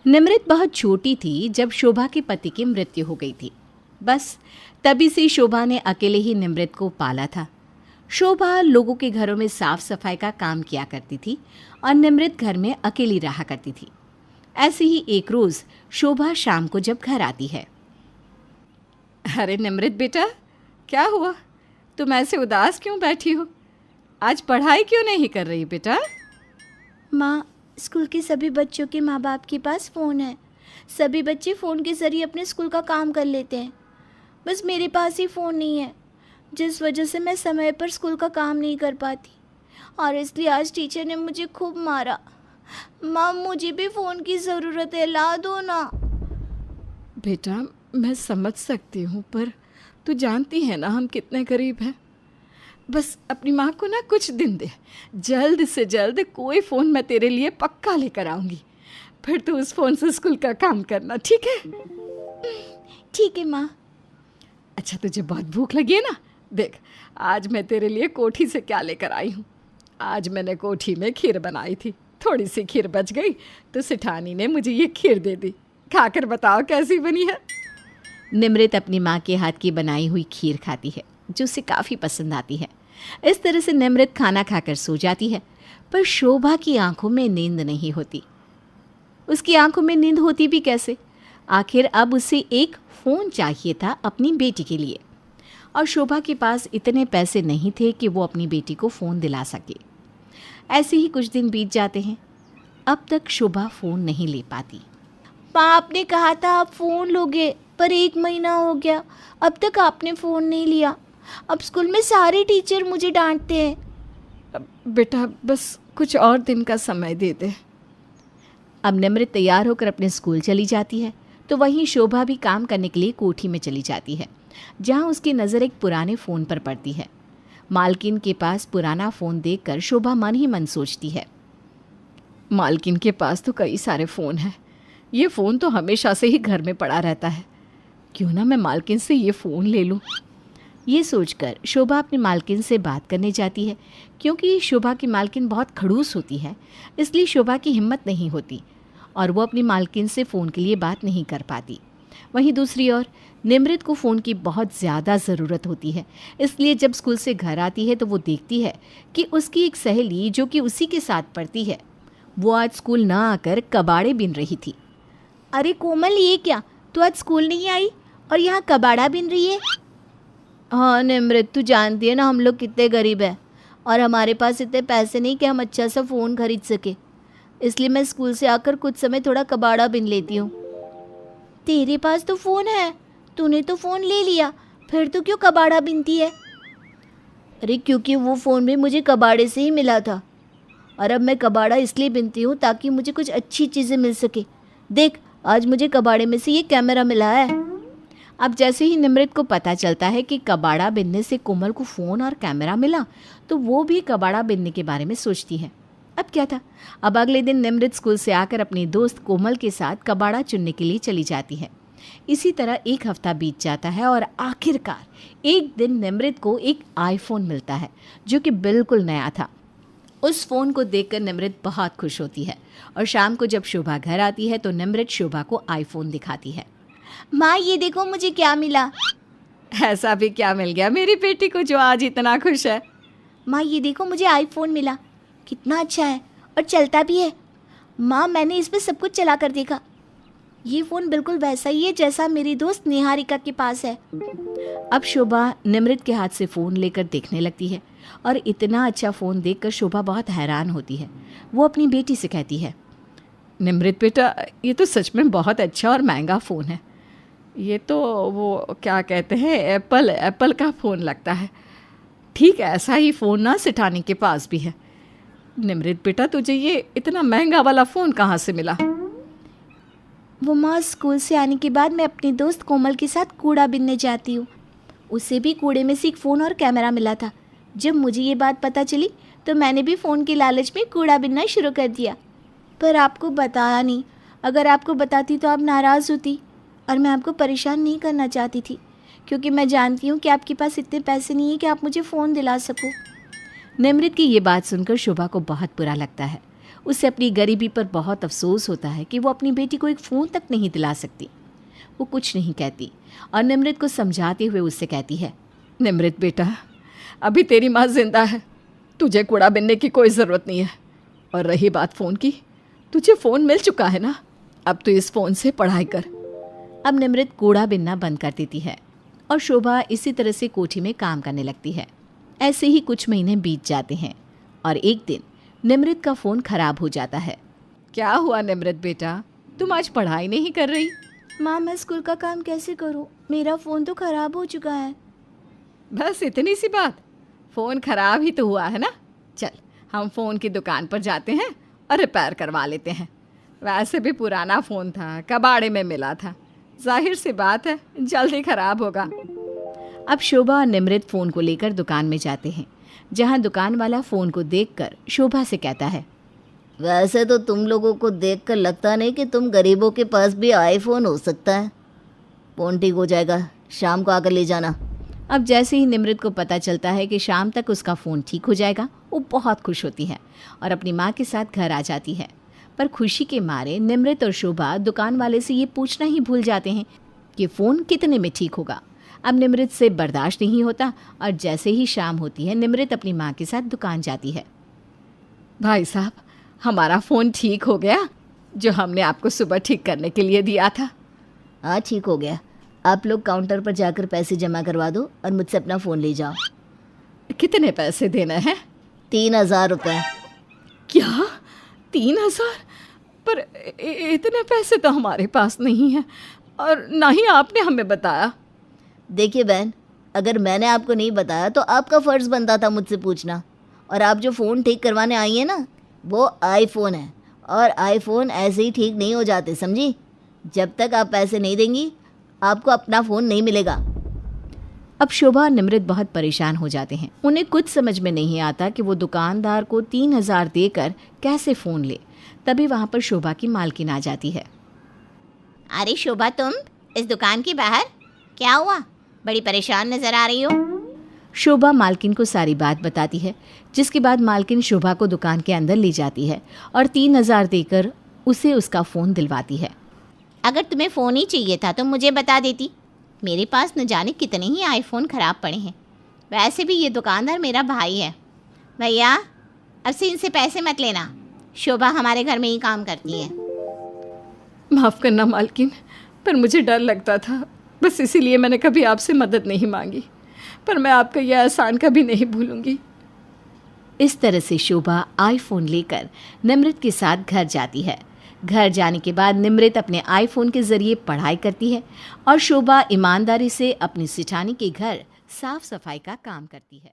निमृत बहुत छोटी थी जब शोभा के पति की मृत्यु हो गई थी। बस तभी से शोभा ने अकेले ही निमृत को पाला था। शोभा लोगों के घरों में साफ सफाई का काम किया करती थी और निमृत घर में अकेली रहा करती थी। ऐसे ही एक रोज़ शोभा शाम को जब घर आती है। अरे निमृत बेटा, क्या हुआ? तुम ऐसे उदास क्यों बैठी हो? आज पढ़ाई क्यों नहीं कर रही बेटा? माँ, स्कूल के सभी बच्चों के माँ बाप के पास फ़ोन है। सभी बच्चे फ़ोन के ज़रिए अपने स्कूल का काम कर लेते हैं। बस मेरे पास ही फ़ोन नहीं है, जिस वजह से मैं समय पर स्कूल का काम नहीं कर पाती, और इसलिए आज टीचर ने मुझे खूब मारा। माँ, मुझे भी फ़ोन की ज़रूरत है, ला दो ना। बेटा, मैं समझ सकती हूँ, पर तू जानती है ना हम कितने गरीब हैं। बस अपनी माँ को ना कुछ दिन दे, जल्द से जल्द कोई फ़ोन मैं तेरे लिए पक्का लेकर आऊँगी। फिर तू उस फ़ोन से स्कूल का काम करना, ठीक है? ठीक है माँ। अच्छा, तुझे बहुत भूख लगी है ना? देख, आज मैं तेरे लिए कोठी से क्या लेकर आई हूँ। आज मैंने कोठी में खीर बनाई थी, थोड़ी सी खीर बच गई तो सिठानी ने मुझे ये खीर दे दी। खाकर बताओ कैसी बनी है। निमृत अपनी माँ के हाथ की बनाई हुई खीर खाती है, जो उसे काफ़ी पसंद आती है। इस तरह से निमृत खाना खाकर सो जाती है, पर शोभा की आंखों में नींद नहीं होती। उसकी आंखों में नींद होती भी कैसे? आखिर अब उसे एक फ़ोन चाहिए था अपनी बेटी के लिए, और शोभा के पास इतने पैसे नहीं थे कि वो अपनी बेटी को फ़ोन दिला सके। ऐसे ही कुछ दिन बीत जाते हैं। अब तक शोभा फ़ोन नहीं ले पाती। माँ, आपने कहा था आप फ़ोन लोगे, पर 1 महीना हो गया, अब तक आपने फ़ोन नहीं लिया। अब स्कूल में सारे टीचर मुझे डांटते हैं। बेटा, बस कुछ और दिन का समय दे दे। अब निमृत तैयार होकर अपने स्कूल चली जाती है, तो वहीं शोभा भी काम करने के लिए कोठी में चली जाती है, जहां उसकी नज़र एक पुराने फ़ोन पर पड़ती है। मालकिन के पास पुराना फ़ोन देखकर शोभा मन ही मन सोचती है, मालकिन के पास तो कई सारे फ़ोन हैं। ये फ़ोन तो हमेशा से ही घर में पड़ा रहता है। क्यों ना मैं मालकिन से ये फ़ोन ले लूँ। ये सोचकर शोभा अपनी मालकिन से बात करने जाती है। क्योंकि शोभा की मालकिन बहुत खड़ूस होती है, इसलिए शोभा की हिम्मत नहीं होती और वो अपनी मालकिन से फ़ोन के लिए बात नहीं कर पाती। वहीं दूसरी ओर निमृत को फ़ोन की बहुत ज़्यादा ज़रूरत होती है, इसलिए जब स्कूल से घर आती है तो वो देखती है कि उसकी एक सहेली जो कि उसी के साथ पढ़ती है, वो आज स्कूल ना आकर कबाड़े बिन रही थी। अरे कोमल, ये क्या, तू आज स्कूल नहीं आई और यहाँ कबाड़ा बिन रही है? हाँ निमृत, तू जानती है ना हम लोग कितने गरीब हैं, और हमारे पास इतने पैसे नहीं कि हम अच्छा सा फ़ोन खरीद सके, इसलिए मैं स्कूल से आकर कुछ समय थोड़ा कबाड़ा बिन लेती हूँ। तेरे पास तो फ़ोन है, तूने तो फ़ोन ले लिया, फिर तू क्यों कबाड़ा बिनती है? अरे क्योंकि वो फ़ोन भी मुझे कबाड़े से ही मिला था, और अब मैं कबाड़ा इसलिए बिनती हूँ ताकि मुझे कुछ अच्छी चीज़ें मिल सके। देख, आज मुझे कबाड़े में से ये कैमरा मिला है। अब जैसे ही निमृत को पता चलता है कि कबाड़ा बिनने से कोमल को फ़ोन और कैमरा मिला, तो वो भी कबाड़ा बिनने के बारे में सोचती है। अब क्या था, अब अगले दिन निमृत स्कूल से आकर अपनी दोस्त कोमल के साथ कबाड़ा चुनने के लिए चली जाती है। इसी तरह एक हफ्ता बीत जाता है और आखिरकार एक दिन निमृत को एक आईफोन मिलता है, जो कि बिल्कुल नया था। उस फ़ोन को देखकर निमृत बहुत खुश होती है, और शाम को जब शोभा घर आती है तो निमृत शोभा को आईफोन दिखाती है। माँ, ये देखो मुझे क्या मिला। ऐसा भी क्या मिल गया मेरी बेटी को जो आज इतना खुश है? माँ, ये देखो मुझे आईफोन मिला, कितना अच्छा है और चलता भी है। माँ, मैंने इस पर सब कुछ चला कर देखा, ये फ़ोन बिल्कुल वैसा ही है जैसा मेरी दोस्त निहारिका के पास है। अब शोभा निमृत के हाथ से फ़ोन लेकर देखने लगती है, और इतना अच्छा फ़ोन देखकर शोभा बहुत हैरान होती है। वो अपनी बेटी से कहती है, निमृत बेटा, ये तो सच में बहुत अच्छा और महंगा फ़ोन है। ये तो वो क्या कहते हैं, एप्पल का फ़ोन लगता है। ठीक ऐसा ही फ़ोन ना सिठानी के पास भी है। निमृत बेटा, तुझे ये इतना महंगा वाला फ़ोन कहाँ से मिला? वो माँ, स्कूल से आने के बाद मैं अपनी दोस्त कोमल के साथ कूड़ा बिनने जाती हूँ। उसे भी कूड़े में से एक फ़ोन और कैमरा मिला था। जब मुझे ये बात पता चली तो मैंने भी फ़ोन के लालच में कूड़ा बिनना शुरू कर दिया, पर आपको बताया नहीं। अगर आपको बताती तो आप नाराज़ होती, और मैं आपको परेशान नहीं करना चाहती थी, क्योंकि मैं जानती हूँ कि आपके पास इतने पैसे नहीं हैं कि आप मुझे फ़ोन दिला सको। निमृत की ये बात सुनकर शोभा को बहुत बुरा लगता है। उसे अपनी गरीबी पर बहुत अफसोस होता है कि वो अपनी बेटी को एक फ़ोन तक नहीं दिला सकती। वो कुछ नहीं कहती और निमृत को समझाते हुए उससे कहती है, निमृत बेटा, अभी तेरी माँ जिंदा है, तुझे कूड़ा बिनने की कोई ज़रूरत नहीं है। और रही बात फ़ोन की, तुझे फ़ोन मिल चुका है ना, अब तो इस फ़ोन से पढ़ाई कर। अब निमृत कूड़ा बिनना बंद कर देती है और शोभा इसी तरह से कोठी में काम करने लगती है। ऐसे ही कुछ महीने बीत जाते हैं और एक दिन निमृत का फ़ोन खराब हो जाता है। क्या हुआ निमृत बेटा, तुम आज पढ़ाई नहीं कर रही? माँ, मैं स्कूल का काम कैसे करूँ? मेरा फ़ोन तो ख़राब हो चुका है। बस इतनी सी बात? फ़ोन खराब ही तो हुआ है ना। चल, हम फ़ोन की दुकान पर जाते हैं और रिपेयर करवा लेते हैं। वैसे भी पुराना फ़ोन था, कबाड़े में मिला था, जाहिर सी बात है जल्दी ख़राब होगा। अब शोभा और निमृत फ़ोन को लेकर दुकान में जाते हैं, जहां दुकान वाला फ़ोन को देखकर शोभा से कहता है, वैसे तो तुम लोगों को देखकर लगता नहीं कि तुम गरीबों के पास भी आईफोन हो सकता है। फ़ोन ठीक हो जाएगा, शाम को आकर ले जाना। अब जैसे ही निमृत को पता चलता है कि शाम तक उसका फ़ोन ठीक हो जाएगा, वो बहुत खुश होती है और अपनी माँ के साथ घर आ जाती है। पर खुशी के मारे निमृत और शोभा दुकान वाले से ये पूछना ही भूल जाते हैं कि फ़ोन कितने में ठीक होगा। अब निमृत से बर्दाश्त नहीं होता और जैसे ही शाम होती है, निमृत अपनी माँ के साथ दुकान जाती है। भाई साहब, हमारा फ़ोन ठीक हो गया जो हमने आपको सुबह ठीक करने के लिए दिया था। हाँ, ठीक हो गया। आप लोग काउंटर पर जाकर पैसे जमा करवा दो और मुझसे अपना फ़ोन ले जाओ। कितने पैसे देने हैं? 3000 रुपये। क्या 3000? पर इतने पैसे तो हमारे पास नहीं हैं और ना ही आपने हमें बताया। देखिए बहन, अगर मैंने आपको नहीं बताया तो आपका फ़र्ज़ बनता था मुझसे पूछना। और आप जो फ़ोन ठीक करवाने आई हैं ना, वो आईफोन है और आईफोन ऐसे ही ठीक नहीं हो जाते, समझी? जब तक आप पैसे नहीं देंगी आपको अपना फ़ोन नहीं मिलेगा। अब शोभा और निमृत बहुत परेशान हो जाते हैं। उन्हें कुछ समझ में नहीं आता कि वो दुकानदार को 3000 देकर कैसे फ़ोन ले। तभी वहाँ पर शोभा की मालकिन आ जाती है। अरे शोभा, तुम इस दुकान के बाहर क्या हुआ? बड़ी परेशान नज़र आ रही हो। शोभा मालकिन को सारी बात बताती है, जिसके बाद मालकिन शोभा को दुकान के अंदर ले जाती है और 3000 देकर उसे उसका फ़ोन दिलवाती है। अगर तुम्हें फ़ोन ही चाहिए था तो मुझे बता देती। मेरे पास न जाने कितने ही आईफोन ख़राब पड़े हैं। वैसे भी ये दुकानदार मेरा भाई है। भैया, अब से इनसे पैसे मत लेना। शोभा हमारे घर में ही काम करती है। माफ़ करना मालकिन, पर मुझे डर लगता था, बस इसीलिए मैंने कभी आपसे मदद नहीं मांगी। पर मैं आपका यह एहसान कभी नहीं भूलूंगी। इस तरह से शोभा आईफोन लेकर निमृत के साथ घर जाती है। घर जाने के बाद निमृत अपने आईफोन के ज़रिए पढ़ाई करती है और शोभा ईमानदारी से अपनी सिठानी के घर साफ सफाई का काम करती है।